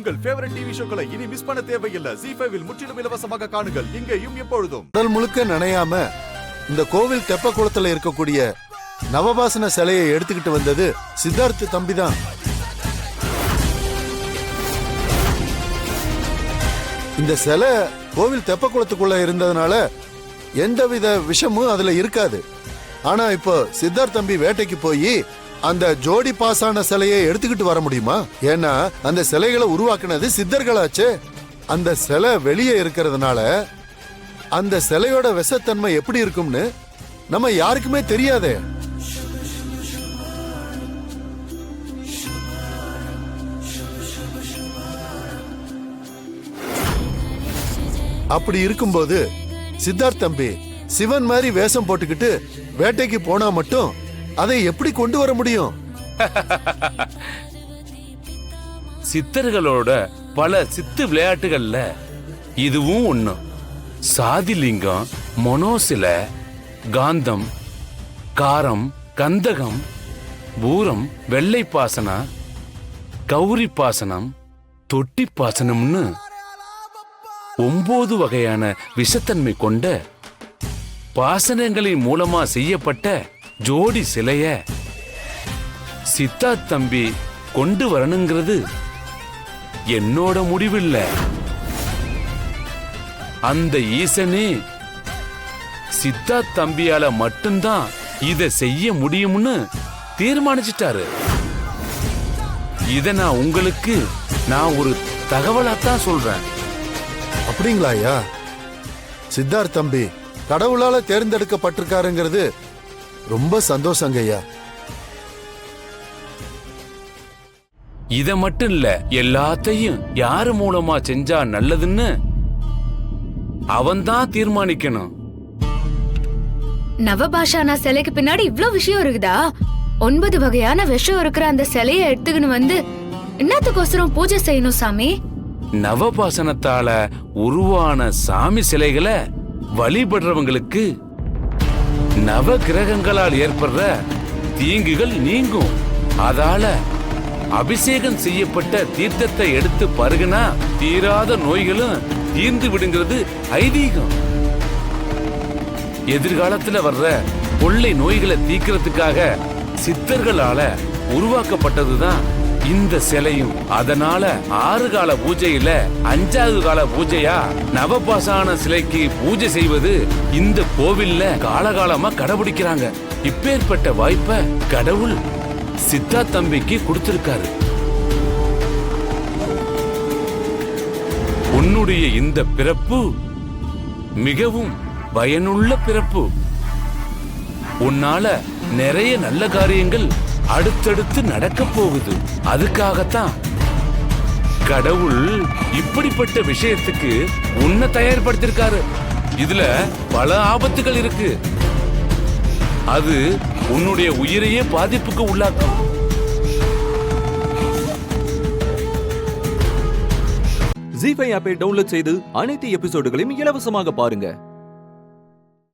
உங்கள் favourite TV ஷோக்களை இனி miss பண்ண தேவையில்லை. ZEE5 இல் முற்றிலும் இலவசமாக காணுங்கள். இங்கேயும் எப்பொழுதும். உடல் முழுக்க நனையாம இந்த கோவில் தெப்ப குளத்துல இருக்கக்கூடிய நவபாசன சிலையை எடுத்துக்கிட்டு வந்தது சித்தார்த்த தம்பி தான். இந்த சிலை கோவில் தெப்ப குளத்துக்குள்ள இருந்ததுனால எந்தவித விஷமும் அதுல இருக்காது. ஆனா இப்போ சித்தார்த்த தம்பி வேட்டைக்கு போய் அந்த ஜோடி பாசான சிலையை எடுத்துக்கிட்டு வர முடியுமா? ஏன்னா அந்த சிலைகளை உருவாக்குனது சித்தர்களாச்சு. அந்த சிலை வெளியே இருக்கிறதுனால அந்த சிலையோட விஷத்தன்மை எப்படி இருக்கும்னு நம்ம யாருக்குமே தெரியாதே. அப்படி இருக்கும்போது சித்தார்த்த தம்பி சிவன் மாதிரி வேஷம் போட்டுக்கிட்டு வேட்டைக்கு போனா மட்டும் அதை எப்படி கொண்டு வர முடியும்? சித்தர்களோட பல சித்து விளையாட்டுகள்ல இதுவும் ஒண்ணு. சாதிலிங்கம், மொனோசில, காந்தம், காரம், கந்தகம், பூரம், வெள்ளை பாசனம், கௌரி பாசனம், தொட்டி பாசனம்னு 9 வகையான விஷத்தன்மை கொண்ட பாசனங்களின் மூலமா செய்யப்பட்ட ஜோடி சிலைய சித்தார்த்த தம்பி கொண்டு வரணுங்கிறது என்னோட முடிவில்ல. அந்த ஈசனே சித்தார்த்த தம்பியால மட்டும்தான் இத செய்ய முடியும்னு தீர்மானிச்சிட்டாரு. இத நான் ஒரு தகவலாத்தான் சொல்றேன். அப்படிங்களா ஐயா? சித்தார்த்த தம்பி கடவுளால தேர்ந்தெடுக்கப்பட்டிருக்காருங்கிறது ரொம்ப சந்தோஷங்க ஐயா. இத மட்டும் இல்ல, எல்லாத்தையும் யாரு மூலமா செஞ்சா நல்லதுன்னு அவன்தான் தீர்மானிக்கணும். நவபாஷானா சிலைக்கு பின்னாடி இவ்ளோ விஷயம் இருக்குதா? 9 வகையான விஷம் இருக்கிற அந்த சிலையை எடுத்துக்கின்னு வந்து என்னத்துக்கோசரம் பூஜை செய்யணும் சாமி? நவபாசனத்தால உருவான சாமி சிலைகளை வழிபடுறவங்களுக்கு நவ கிரகங்களால் ஏற்படுற தீங்குகள் நீங்கும். அதால அபிஷேகம் செய்யப்பட்ட தீர்த்தத்தை எடுத்து பருகுனா தீராத நோய்களும் தீர்ந்து விடுங்கிறது ஐதீகம். எதிர்காலத்துல வர்ற கொள்ளை நோய்களை தீக்கிறதுக்காக சித்தர்களால உருவாக்கப்பட்டதுதான் இந்த சிலையும். அதனால 6 கால பூஜையில 5வது கால பூஜையா நவபாசான சிலைக்கு பூஜை செய்வது இந்த கோவில்ல காலகாலமா கடைபிடிக்கிறாங்க. இப்பேற்பட்ட வாய்ப்பை கடவுள் சித்தார்த்த தம்பிக்கு கொடுத்திருக்காரு. உன்னுடைய இந்த பிறப்பு மிகவும் பயனுள்ள பிறப்பு. உன்னால நிறைய நல்ல காரியங்கள் அடுத்தடுத்து நடக்க போகுது. அதுக்காகத்தான் கடவுள் இப்படிப்பட்ட விஷயத்துக்கு உன்னை தயார்படுத்திருக்காரு. இதுல பல ஆபத்துகள் இருக்கு. அது உன்னுடைய உயிரையே பாதிப்புக்கு உள்ளாக்கும். ZEE5 ஆப்பை டவுன்லோட் செய்து அனைத்து எபிசோடுகளையும் இலவசமாக பாருங்க.